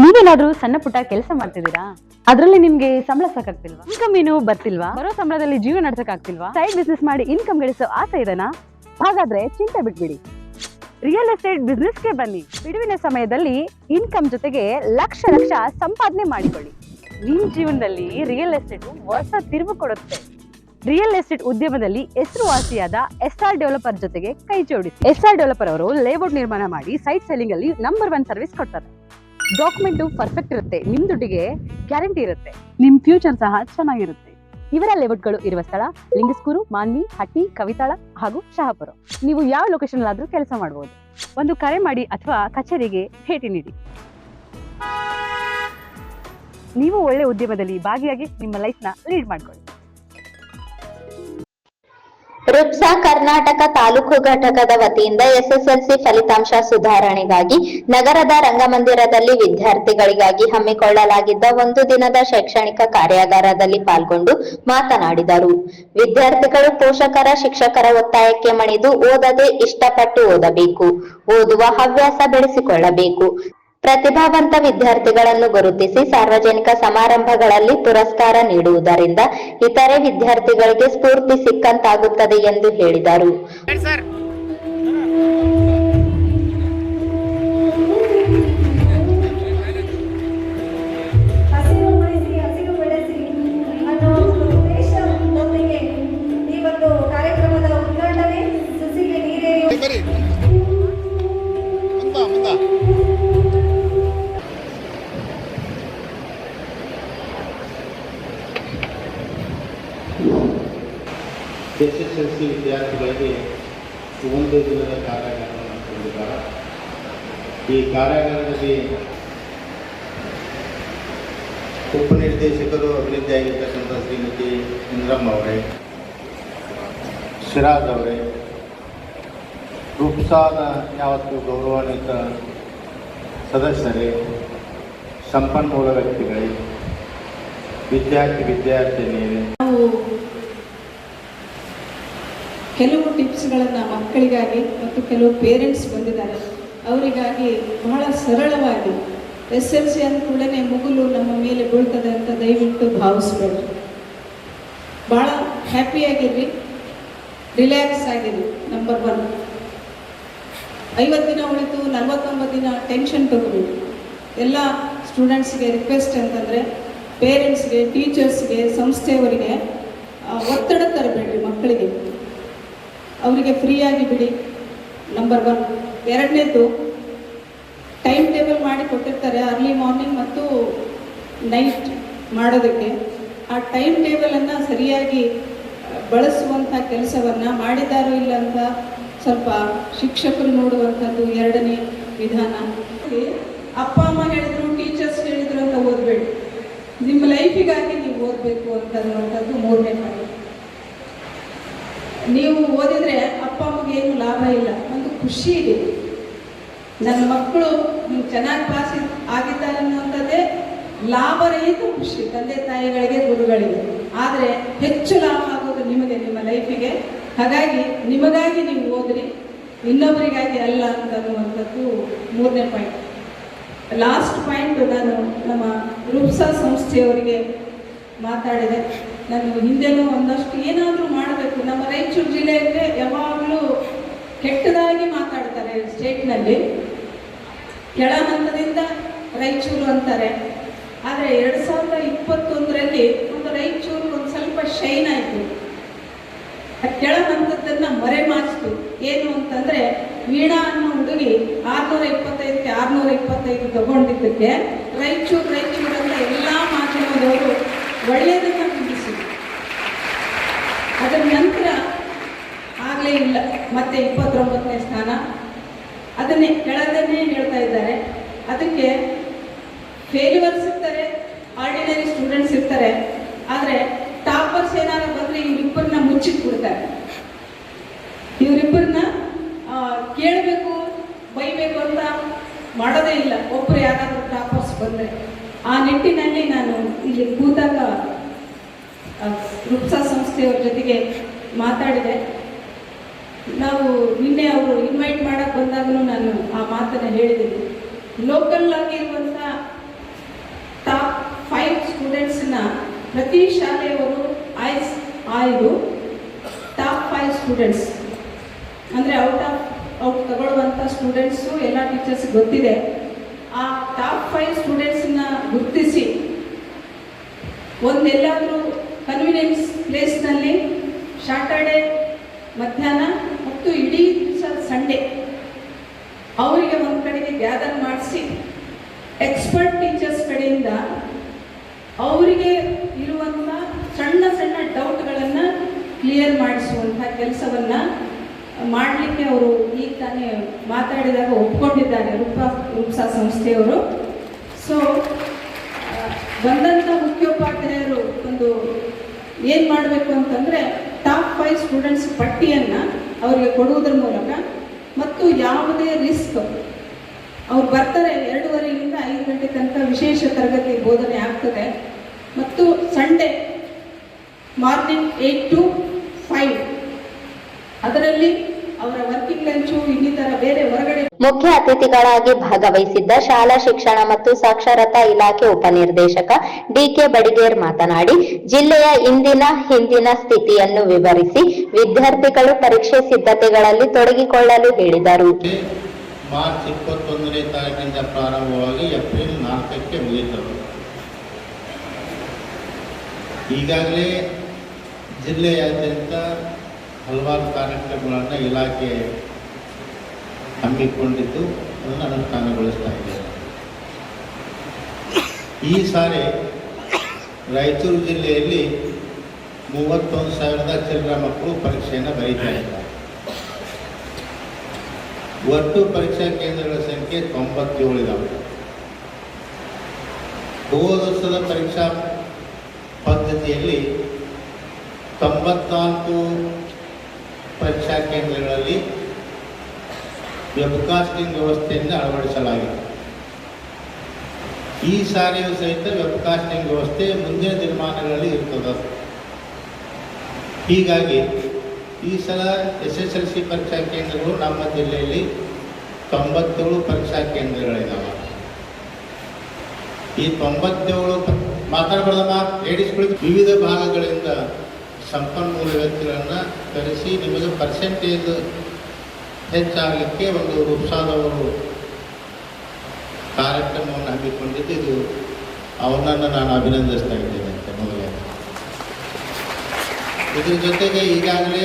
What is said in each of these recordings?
ನೀವೇನಾದ್ರೂ ಸಣ್ಣ ಪುಟ್ಟ ಕೆಲಸ ಮಾಡ್ತಿದ್ದೀರಾ? ಅದರಲ್ಲಿ ನಿಮ್ಗೆ ಸಂಬಳ ಸಾಕಾಗ್ತಿಲ್ವಾ? ಇನ್ಕಮ್ ಏನು ಬರ್ತಿಲ್ವಾ? ಬರೋ ಸಂಬಳದಲ್ಲಿ ಜೀವನ ನಡೆಸಕ್ ಆಗ್ತಿಲ್ವಾ? ಸೈಡ್ ಬಿಸ್ನೆಸ್ ಮಾಡಿ ಇನ್ಕಮ್ ಗಳಿಸೋ ಆಸೆ ಇದೆನಾ? ಹಾಗಾದ್ರೆ ಚಿಂತೆ ಬಿಟ್ಬಿಡಿ, ರಿಯಲ್ ಎಸ್ಟೇಟ್ ಬಿಸ್ನೆಸ್ಗೆ ಬನ್ನಿ. ಬಿಡುವಿನ ಸಮಯದಲ್ಲಿ ಇನ್ಕಮ್ ಜೊತೆಗೆ ಲಕ್ಷ ಲಕ್ಷ ಸಂಪಾದನೆ ಮಾಡಿಕೊಳ್ಳಿ. ನಿಮ್ ಜೀವನದಲ್ಲಿ ರಿಯಲ್ ಎಸ್ಟೇಟ್ ಹೊಸ ತಿರುವು ಕೊಡುತ್ತೆ. ರಿಯಲ್ ಎಸ್ಟೇಟ್ ಉದ್ಯಮದಲ್ಲಿ ಹೆಸರುವಾಸಿಯಾದ SR ಡೆವಲಪರ್ ಜೊತೆಗೆ ಕೈ ಜೋಡಿಸಿ. SR ಡೆವಲಪರ್ ಅವರು ಲೇಔಟ್ ನಿರ್ಮಾಣ ಮಾಡಿ ಸೈಟ್ ಸೆಲ್ಲಿಂಗ್ ಅಲ್ಲಿ ನಂಬರ್ 1 ಸರ್ವಿಸ್ ಕೊಡ್ತಾರೆ. ಡಾಕ್ಯುಮೆಂಟ್ ಪರ್ಫೆಕ್ಟ್ ಇರುತ್ತೆ, ನಿಮ್ ದುಡ್ಡಿಗೆ ಗ್ಯಾರಂಟಿ ಇರುತ್ತೆ, ನಿಮ್ ಫ್ಯೂಚರ್ ಸಹ ಚೆನ್ನಾಗಿರುತ್ತೆ. ಇವರ ಲೇಔಟ್ಗಳು ಇರುವ ಸ್ಥಳ ಲಿಂಗಸ್ಕೂರು, ಮಾನ್ವಿ, ಹಟ್ಟಿ, ಕವಿತಾಳ ಹಾಗೂ ಶಹಾಪುರ. ನೀವು ಯಾವ ಲೊಕೇಶನ್ ಆದ್ರೂ ಕೆಲಸ ಮಾಡಬಹುದು. ಒಂದು ಕರೆ ಮಾಡಿ ಅಥವಾ ಕಚೇರಿಗೆ ಭೇಟಿ ನೀಡಿ. ನೀವು ಒಳ್ಳೆ ಉದ್ಯಮದಲ್ಲಿ ಭಾಗಿಯಾಗಿ ನಿಮ್ಮ ಲೈಫ್ ನ ಲೀಡ್ ಮಾಡ್ಕೊಳ್ಳಿ. ರುಪ್ಸಾ ಕರ್ನಾಟಕ ತಾಲೂಕು ಘಟಕದ ವತಿಯಿಂದ SSLC ಫಲಿತಾಂಶ ಸುಧಾರಣೆಗಾಗಿ ನಗರದ ರಂಗಮಂದಿರದಲ್ಲಿ ವಿದ್ಯಾರ್ಥಿಗಳಿಗಾಗಿ ಹಮ್ಮಿಕೊಳ್ಳಲಾಗಿದ್ದ ಒಂದು ದಿನದ ಶೈಕ್ಷಣಿಕ ಕಾರ್ಯಾಗಾರದಲ್ಲಿ ಪಾಲ್ಗೊಂಡು ಮಾತನಾಡಿದರು. ವಿದ್ಯಾರ್ಥಿಗಳು ಪೋಷಕರ ಶಿಕ್ಷಕರ ಒತ್ತಾಯಕ್ಕೆ ಮಣಿದು ಓದದೆ ಇಷ್ಟಪಟ್ಟು ಓದಬೇಕು, ಓದುವ ಹವ್ಯಾಸ ಬೆಳೆಸಿಕೊಳ್ಳಬೇಕು. ಪ್ರತಿಭಾವಂತ ವಿದ್ಯಾರ್ಥಿಗಳನ್ನು ಗುರುತಿಸಿ ಸಾರ್ವಜನಿಕ ಸಮಾರಂಭಗಳಲ್ಲಿ ಪುರಸ್ಕಾರ ನೀಡುವುದರಿಂದ ಇತರೆ ವಿದ್ಯಾರ್ಥಿಗಳಿಗೆ ಸ್ಫೂರ್ತಿ ಸಿಕ್ಕಂತಾಗುತ್ತದೆ ಎಂದು ಹೇಳಿದರು. SSLC ವಿದ್ಯಾರ್ಥಿಗಳಿಗೆ ಒಂದು ದಿನದ ಕಾರ್ಯಾಗಾರವನ್ನು ಹಮ್ಮಿಕೊಂಡಿದ್ದಾರೆ. ಈ ಕಾರ್ಯಾಗಾರದಲ್ಲಿ ಉಪನಿರ್ದೇಶಕರು ಅಭಿವೃದ್ಧಿಯಾಗಿರ್ತಕ್ಕಂಥ ಶ್ರೀಮತಿ ಇಂದ್ರಮ್ಮ ಅವರೇ, ಸಿರಾಜ್ ಅವರೇ, ರುಪ್ಸಾದ ಯಾವತ್ತು ಗೌರವಾನ್ವಿತ ಸದಸ್ಯರೇ, ಸಂಪನ್ಮೂಲ ವ್ಯಕ್ತಿಗಳೇ, ವಿದ್ಯಾರ್ಥಿನಿಯರೇ, ಕೆಲವು ಟಿಪ್ಸ್ಗಳನ್ನು ಮಕ್ಕಳಿಗಾಗಿ ಮತ್ತು ಕೆಲವು ಪೇರೆಂಟ್ಸ್ ಬಂದಿದ್ದಾರೆ ಅವರಿಗಾಗಿ ಬಹಳ ಸರಳವಾಗಿ SSLC ಅಂದ ಕೂಡಲೇ ಮುಗುಲು ನಮ್ಮ ಮೇಲೆ ಬೀಳ್ತದೆ ಅಂತ ದಯವಿಟ್ಟು ಭಾವಿಸ್ಬೇಡ್ರಿ. ಭಾಳ ಹ್ಯಾಪಿಯಾಗಿರ್ರಿ, ರಿಲ್ಯಾಕ್ಸ್ ಆಗಿರಿ. ನಂಬರ್ 1, 50 ದಿನ ಉಳಿತು, 49 ದಿನ ಟೆನ್ಷನ್ ತಗೋಬೇಡಿ. ಎಲ್ಲ ಸ್ಟೂಡೆಂಟ್ಸ್ಗೆ ರಿಕ್ವೆಸ್ಟ್ ಅಂತಂದರೆ ಪೇರೆಂಟ್ಸ್ಗೆ, ಟೀಚರ್ಸ್ಗೆ, ಸಂಸ್ಥೆಯವರಿಗೆ ಒತ್ತಡ ತರಬೇಡ್ರಿ. ಮಕ್ಕಳಿಗೆ ಅವರಿಗೆ ಫ್ರೀಯಾಗಿ ಬಿಡಿ. ನಂಬರ್ 1. ಎರಡನೇದು, ಟೈಮ್ ಟೇಬಲ್ ಮಾಡಿ ಕೊಟ್ಟಿರ್ತಾರೆ ಅರ್ಲಿ ಮಾರ್ನಿಂಗ್ ಮತ್ತು ನೈಟ್ ಮಾಡೋದಕ್ಕೆ. ಆ ಟೈಮ್ ಟೇಬಲನ್ನು ಸರಿಯಾಗಿ ಬಳಸುವಂಥ ಕೆಲಸವನ್ನು ಮಾಡಿದಾರೋ ಇಲ್ಲ ಅಂತ ಸ್ವಲ್ಪ ಶಿಕ್ಷಕರು ನೋಡುವಂಥದ್ದು ಎರಡನೇ ವಿಧಾನ. ಅಪ್ಪ ಅಮ್ಮ ಹೇಳಿದ್ರು, ಟೀಚರ್ಸ್ ಹೇಳಿದ್ರು ಅಂತ ಓದಬೇಡಿ. ನಿಮ್ಮ ಲೈಫಿಗಾಗಿ ನೀವು ಓದಬೇಕು ಅಂತನ್ನುವಂಥದ್ದು ಮೂರನೇ ಪಾಯಿಂಟ್. ನೀವು ಓದಿದರೆ ಅಪ್ಪ ಅಮ್ಮಗೆ ಏನು ಲಾಭ ಇಲ್ಲ, ಒಂದು ಖುಷಿ ಇದೆ. ನನ್ನ ಮಕ್ಕಳು ಚೆನ್ನಾಗಿ ಪಾಸ್ ಆಗಿದ್ದಾರೆ ಅನ್ನುವಂಥದ್ದೇ ಲಾಭರಹಿತ ಖುಷಿ ತಂದೆ ತಾಯಿಗಳಿಗೆ, ಗುರುಗಳಿಗೆ. ಆದರೆ ಹೆಚ್ಚು ಲಾಭ ಆಗೋದು ನಿಮಗೆ, ನಿಮ್ಮ ಲೈಫಿಗೆ. ಹಾಗಾಗಿ ನಿಮಗಾಗಿ ನೀವು ಓದ್ರಿ, ಇನ್ನೊಬ್ಬರಿಗಾಗಿ ಅಲ್ಲ ಅಂತನ್ನುವಂಥದ್ದು ಮೂರನೇ ಪಾಯಿಂಟ್. ಲಾಸ್ಟ್ ಪಾಯಿಂಟ್, ನಾನು ನಮ್ಮ ರುಪ್ಸಾ ಸಂಸ್ಥೆಯವರಿಗೆ ಮಾತಾಡಿದೆ. ನಾನು ಹಿಂದೆನೂ ಒಂದಷ್ಟು ಏನಾದರೂ ಮಾಡಬೇಕು. ನಮ್ಮ ರಾಯಚೂರು ಜಿಲ್ಲೆಯಲ್ಲಿ ಯಾವಾಗಲೂ ಕೆಟ್ಟದಾಗಿ ಮಾತಾಡ್ತಾರೆ ಸ್ಟೇಟ್ನಲ್ಲಿ. ಕೆಳ ಹಂತದಿಂದ ರಾಯಚೂರು ಅಂತಾರೆ. ಆದರೆ 2021ರಲ್ಲಿ ಒಂದು ರಾಯಚೂರು ಒಂದು ಸ್ವಲ್ಪ ಶೈನ್ ಆಯಿತು. ಆ ಕೆಳ ಹಂತದ್ದನ್ನು ಮರೆಮಾಚಿತು. ಏನು ಅಂತಂದರೆ, ವೀಣಾ ಅನ್ನೋ ಹುಡುಗಿ 625ಕ್ಕೆ 625 ತಗೊಂಡಿದ್ದಕ್ಕೆ ರಾಯಚೂರು ಅಂತ ಎಲ್ಲ ಮಾಧ್ಯಮದವರು ಒಳ್ಳೆಯದನ್ನು ಬಿಡಿಸಿದ್ರು. ಅದರ ನಂತರ ಆಗಲೇ ಇಲ್ಲ, ಮತ್ತೆ 29ನೇ ಸ್ಥಾನ. ಅದನ್ನೇ ಕೆಳಗನ್ನೇ ಹೇಳ್ತಾ ಇದ್ದಾರೆ. ಅದಕ್ಕೆ ಫೇಲ್ಯೂರ್ಸ್ ಇರ್ತಾರೆ, ಆರ್ಡಿನರಿ ಸ್ಟೂಡೆಂಟ್ಸ್ ಇರ್ತಾರೆ. ಆದರೆ ಟಾಪರ್ಸ್ ಏನಾದ್ರು ಬಂದರೆ ಇವರಿಬ್ಬರನ್ನ ಮುಚ್ಚಿಟ್ಬಿಡ್ತಾರೆ. ಇವರಿಬ್ಬರನ್ನ ಕೇಳಬೇಕು, ಬೈಬೇಕು ಅಂತ ಮಾಡೋದೇ ಇಲ್ಲ. ಒಬ್ಬರು ಯಾರಾದರೂ ಟಾಪರ್ಸ್ ಬಂದರೆ ಆ ನಿಟ್ಟಿನಲ್ಲಿ ನಾನು ಇಲ್ಲಿ ಕೂತಾಗ ರುಪ್ಸಾ ಸಂಸ್ಥೆಯವ್ರ ಜೊತೆಗೆ ಮಾತಾಡಿದೆ. ನಾವು ನಿನ್ನೆ ಅವರು ಇನ್ವೈಟ್ ಮಾಡೋಕ್ಕೆ ಬಂದಾಗಲೂ ನಾನು ಆ ಮಾತನ್ನು ಹೇಳಿದ್ದೀನಿ. ಲೋಕಲ್ ಆಗಿ ಇರುವಂಥ ಪ್ರತಿ ಶಾಲೆಯವರು ಆಯ್ದು ಟಾಪ್ 5 ಸ್ಟೂಡೆಂಟ್ಸ್ ಅಂದರೆ ಔಟ್ ತಗೊಳ್ಳುವಂಥ ಸ್ಟೂಡೆಂಟ್ಸು ಎಲ್ಲ ಟೀಚರ್ಸ್ ಗೊತ್ತಿದೆ. ಆ ಟಾಪ್ 5 ಸ್ಟೂಡೆಂಟ್ಸನ್ನ ಗುರುತಿಸಿ ಒಂದೆಲ್ಲಾದರೂ ಕನ್ವೀನಿಯನ್ಸ್ ಪ್ಲೇಸ್ನಲ್ಲಿ ಸ್ಯಾಟರ್ಡೆ ಮಧ್ಯಾಹ್ನ ಮತ್ತು ಇಡೀ ದಿವಸ ಸಂಡೇ ಅವರಿಗೆ ಒಂದು ಕಡೆಗೆ ಗ್ಯಾದರ್ ಮಾಡಿಸಿ ಎಕ್ಸ್ಪರ್ಟ್ ಟೀಚರ್ಸ್ ಕಡೆಯಿಂದ ಅವರಿಗೆ ಇರುವಂಥ ಸಣ್ಣ ಸಣ್ಣ ಡೌಟ್ಗಳನ್ನು ಕ್ಲಿಯರ್ ಮಾಡಿಸುವಂಥ ಕೆಲಸವನ್ನು ಮಾಡಲಿಕ್ಕೆ ಅವರು ಈಗ ತಾನೇ ಮಾತಾಡಿದಾಗ ಒಪ್ಕೊಂಡಿದ್ದಾರೆ ರೂಪ್ಸಾ ಸಂಸ್ಥೆಯವರು. ಸೊ ಬಂದಂಥ ಮುಖ್ಯೋಪಾಧ್ಯಾಯರು ಒಂದು ಏನು ಮಾಡಬೇಕು ಅಂತಂದರೆ ಟಾಪ್ 5 ಸ್ಟೂಡೆಂಟ್ಸ್ ಪಟ್ಟಿಯನ್ನು ಅವರಿಗೆ ಕೊಡುವುದರ ಮೂಲಕ ಮತ್ತು ಯಾವುದೇ ರಿಸ್ಕ್ ಅವ್ರು ಬರ್ತಾರೆ 2:30ರಿಂದ 5 ಗಂಟೆ ತನಕ ವಿಶೇಷ ತರಗತಿ ಬೋಧನೆ ಆಗ್ತದೆ ಮತ್ತು ಸಂಡೇ ಮಾರ್ನಿಂಗ್ 8 to 5 ಅದರಲ್ಲಿ ಅವರ ವರ್ಕಿಂಗ್ ಲಂಚು ಇನ್ನಿತರ ಬೇರೆ ಹೊರಗಡೆ. ಮುಖ್ಯ ಅತಿಥಿಗಳಾಗಿ ಭಾಗವಹಿಸಿದ್ದ ಶಾಲಾ ಶಿಕ್ಷಣ ಮತ್ತು ಸಾಕ್ಷರತಾ ಇಲಾಖೆ ಉಪನಿರ್ದೇಶಕ ಡಿಕೆ ಬಡಿಗೇರ್ ಮಾತನಾಡಿ ಜಿಲ್ಲೆಯ ಹಿಂದಿನ ಸ್ಥಿತಿಯನ್ನು ವಿವರಿಸಿ ವಿದ್ಯಾರ್ಥಿಗಳು ಪರೀಕ್ಷೆ ಸಿದ್ಧತೆಗಳಲ್ಲಿ ತೊಡಗಿಕೊಳ್ಳಲು ಹೇಳಿದರು. ಮಾರ್ಚ್ 21ನೇ ತಾರೀಕಿನಿಂದ ಪ್ರಾರಂಭವಾಗಿ ಏಪ್ರಿಲ್ 4ಕ್ಕೆ ಮುಗಿಯಿತು. ಈಗಾಗಲೇ ಜಿಲ್ಲೆಯಾದ್ಯಂತ ಹಲವಾರು ಕಾರ್ಯಕ್ರಮಗಳನ್ನು ಇಲಾಖೆ ಹಮ್ಮಿಕೊಂಡಿದ್ದು ಅದನ್ನು ಅನುಷ್ಠಾನಗೊಳಿಸ್ತಾ ಇದೆ. ಈ ಸಾರಿ ರಾಯಚೂರು ಜಿಲ್ಲೆಯಲ್ಲಿ 31,000 ಚಿಲ್ಲರ ಮಕ್ಕಳು ಪರೀಕ್ಷೆಯನ್ನು ಬರೀತಾ ಇದ್ದಾರೆ. ಒಟ್ಟು ಪರೀಕ್ಷಾ ಕೇಂದ್ರಗಳ ಸಂಖ್ಯೆ 97 ಇದ್ದಾವೆ. ಹೋದ ವರ್ಷದ ಪರೀಕ್ಷಾ ಪದ್ಧತಿಯಲ್ಲಿ 94 ಪರೀಕ್ಷಾ ಕೇಂದ್ರಗಳಲ್ಲಿ ವೆಬ್ಕಾಸ್ಟಿಂಗ್ ವ್ಯವಸ್ಥೆಯನ್ನು ಅಳವಡಿಸಲಾಗಿದೆ. ಈ ಸಾರಿಯೂ ಸಹಿತ ವೆಬ್ಕಾಸ್ಟಿಂಗ್ ವ್ಯವಸ್ಥೆ ಮುಂದಿನ ದಿನಮಾನಗಳಲ್ಲಿ ಇರ್ತದೆ. ಹೀಗಾಗಿ ಈ ಸಲ SSLC ಪರೀಕ್ಷಾ ಕೇಂದ್ರಗಳು ನಮ್ಮ ಜಿಲ್ಲೆಯಲ್ಲಿ 97 ಪರೀಕ್ಷಾ ಕೇಂದ್ರಗಳಿದ್ದಾವೆ. ಈ 97 ಮಾತಾಡಬಾರ್ದಮ್ಮ ಲೇಡೀಸ್ಗಳಿಗೆ ವಿವಿಧ ಭಾಗಗಳಿಂದ ಸಂಪನ್ಮೂಲ ವ್ಯಕ್ತಿಗಳನ್ನು ಕರೆಸಿ ನಿಮಗೆ ಪರ್ಸೆಂಟೇಜ್ ಹೆಚ್ಚಾಗಲಿಕ್ಕೆ ಒಂದು ರೂಪ್ಸಾದವರು ಕಾರ್ಯಕ್ರಮವನ್ನು ಹಮ್ಮಿಕೊಂಡಿದ್ದು ಇದು ಅವರನ್ನು ನಾನು ಅಭಿನಂದಿಸ್ತಾ ಇದ್ದೇನೆ ಅಂತ ಮೊದಲೇ. ಇದ್ರ ಜೊತೆಗೆ ಈಗಾಗಲೇ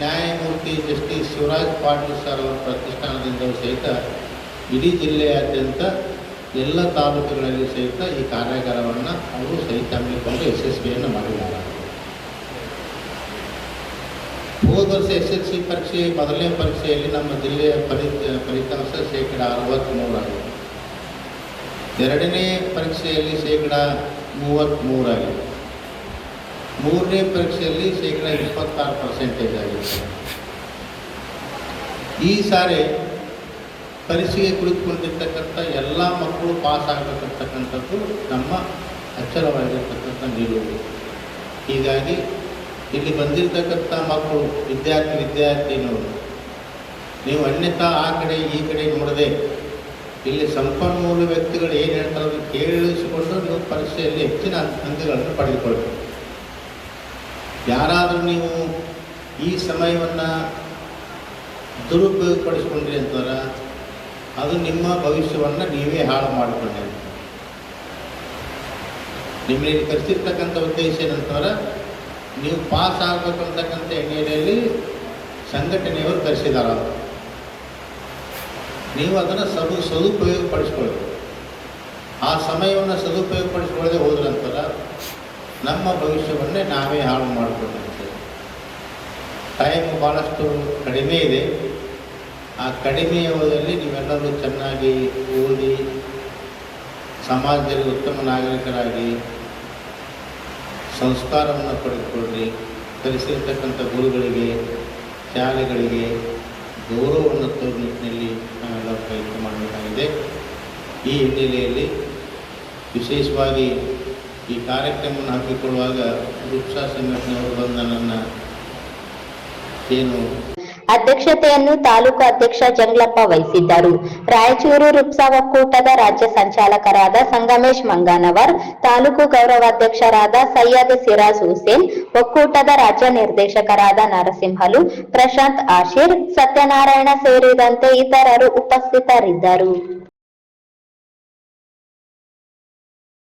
ನ್ಯಾಯಮೂರ್ತಿ ಜಸ್ಟಿಸ್ ಶಿವರಾಜ್ ಪಾಟೀಲ್ ಸರ್ ಅವರ ಪ್ರತಿಷ್ಠಾನದಿಂದ ಸಹಿತ ಇಡೀ ಜಿಲ್ಲೆಯಾದ್ಯಂತ ಎಲ್ಲ ತಾಲೂಕುಗಳಲ್ಲಿ ಸಹಿತ ಈ ಕಾರ್ಯಾಗಾರವನ್ನು ಅವರು ಸಹಿತ ಹಮ್ಮಿಕೊಂಡು ಯಶಸ್ವಿಯನ್ನು ಮಾಡಿದ್ದಾರೆ. ಹೋದ ವರ್ಷ SSLC ಪರೀಕ್ಷೆ ಮೊದಲನೇ ಪರೀಕ್ಷೆಯಲ್ಲಿ ನಮ್ಮ ಜಿಲ್ಲೆಯ ಫಲಿತಾಂಶ 63% ಆಗಿದೆ. ಎರಡನೇ ಪರೀಕ್ಷೆಯಲ್ಲಿ 33% ಆಗಿದೆ. ಮೂರನೇ ಪರೀಕ್ಷೆಯಲ್ಲಿ 26% ಆಗಿದೆ. ಈ ಸಾರಿ ಪರೀಕ್ಷೆಗೆ ಕುಳಿತುಕೊಂಡಿರ್ತಕ್ಕಂಥ ಎಲ್ಲ ಮಕ್ಕಳು ಪಾಸ್ ಆಗಬೇಕಂತಕ್ಕಂಥದ್ದು ನಮ್ಮ ಅಚ್ಚರವಾಗಿರ್ತಕ್ಕಂಥ ನಿಲುವು. ಹೀಗಾಗಿ ಇಲ್ಲಿ ಬಂದಿರತಕ್ಕಂಥ ಮಕ್ಕಳು ವಿದ್ಯಾರ್ಥಿನಿಯರು ನೀವು ಅನ್ಯತಾ ಆ ಕಡೆ ಈ ಕಡೆ ನೋಡದೆ ಇಲ್ಲಿ ಸಂಪನ್ಮೂಲ ವ್ಯಕ್ತಿಗಳು ಏನು ಹೇಳ್ತಾರೆ ಅದನ್ನು ಕೇಳಿಸಿಕೊಂಡು ನೀವು ಪರೀಕ್ಷೆಯಲ್ಲಿ ಹೆಚ್ಚಿನ ಅಂಕಗಳನ್ನು ಪಡೆದುಕೊಳ್ಬೇಕು. ಯಾರಾದರೂ ನೀವು ಈ ಸಮಯವನ್ನು ದುರುಪಯೋಗಪಡಿಸ್ಕೊಂಡ್ರಿ ಅಂತಾರೆ ಅದು ನಿಮ್ಮ ಭವಿಷ್ಯವನ್ನು ನೀವೇ ಹಾಳು ಮಾಡಿಕೊಂಡ್ರಿ. ನಿಮ್ಮಲ್ಲಿ ಕರೆಸಿರ್ತಕ್ಕಂಥ ಉದ್ದೇಶ ಏನಂತಾರೆ ನೀವು ಪಾಸ್ ಆಗಬೇಕು ಅಂತಕ್ಕಂಥ ಹಿನ್ನೆಲೆಯಲ್ಲಿ ಸಂಘಟನೆಯವರು ಕರೆಸಿದಾರ. ನೀವು ಅದನ್ನು ಸದುಪಯೋಗಪಡಿಸ್ಕೊಳ್ಬೇಕು. ಆ ಸಮಯವನ್ನು ಸದುಪಯೋಗಪಡಿಸ್ಕೊಳ್ಳದೆ ಹೋದ್ರಂತರ ನಮ್ಮ ಭವಿಷ್ಯವನ್ನೇ ನಾವೇ ಹಾಳು ಮಾಡಿಕೊಳ್ತೇವೆ. ಟೈಮ್ ಭಾಳಷ್ಟು ಕಡಿಮೆ ಇದೆ. ಆ ಕಡಿಮೆ ಅವಧಿಯಲ್ಲಿ ನೀವೆಲ್ಲರೂ ಚೆನ್ನಾಗಿ ಓದಿ ಸಮಾಜದಲ್ಲಿ ಉತ್ತಮ ನಾಗರಿಕರಾಗಿ ಸಂಸ್ಕಾರವನ್ನು ಪಡೆದುಕೊಳ್ಳಿ. ಕಲಿಸಿರ್ತಕ್ಕಂಥ ಗುರುಗಳಿಗೆ ಶಾಲೆಗಳಿಗೆ ಗೌರವವನ್ನು ತೋರುವ ನಿಟ್ಟಿನಲ್ಲಿ ನಾವೆಲ್ಲ ಪ್ರಯತ್ನ ಮಾಡಬೇಕಾಗಿದೆ. ಈ ಹಿನ್ನೆಲೆಯಲ್ಲಿ ವಿಶೇಷವಾಗಿ ಈ ಕಾರ್ಯಕ್ರಮವನ್ನು ಹಾಕಿಕೊಳ್ಳುವಾಗ ರೂಪ್ಸಾ ಸಂಘಟನೆಯವರು ಬಂದ ನನ್ನ ಏನು ಅಧ್ಯಕ್ಷತೆಯನ್ನು ತಾಲೂಕು ಅಧ್ಯಕ್ಷ ಜಂಗ್ಲಪ್ಪ ವಹಿಸಿದ್ದರು. ರಾಯಚೂರು ರುಪ್ಸಾ ಒಕ್ಕೂಟದ ರಾಜ್ಯ ಸಂಚಾಲಕರಾದ ಸಂಗಮೇಶ್ ಮಂಗಾನವರ್, ತಾಲೂಕು ಗೌರವಾಧ್ಯಕ್ಷರಾದ ಸೈಯದ್ ಸಿರಾಜ್ ಹುಸೇನ್, ಒಕ್ಕೂಟದ ರಾಜ್ಯ ನಿರ್ದೇಶಕರಾದ ನರಸಿಂಹಲು, ಪ್ರಶಾಂತ್ ಆಶೀರ್, ಸತ್ಯನಾರಾಯಣ ಸೇರಿದಂತೆ ಇತರರು ಉಪಸ್ಥಿತರಿದ್ದರು.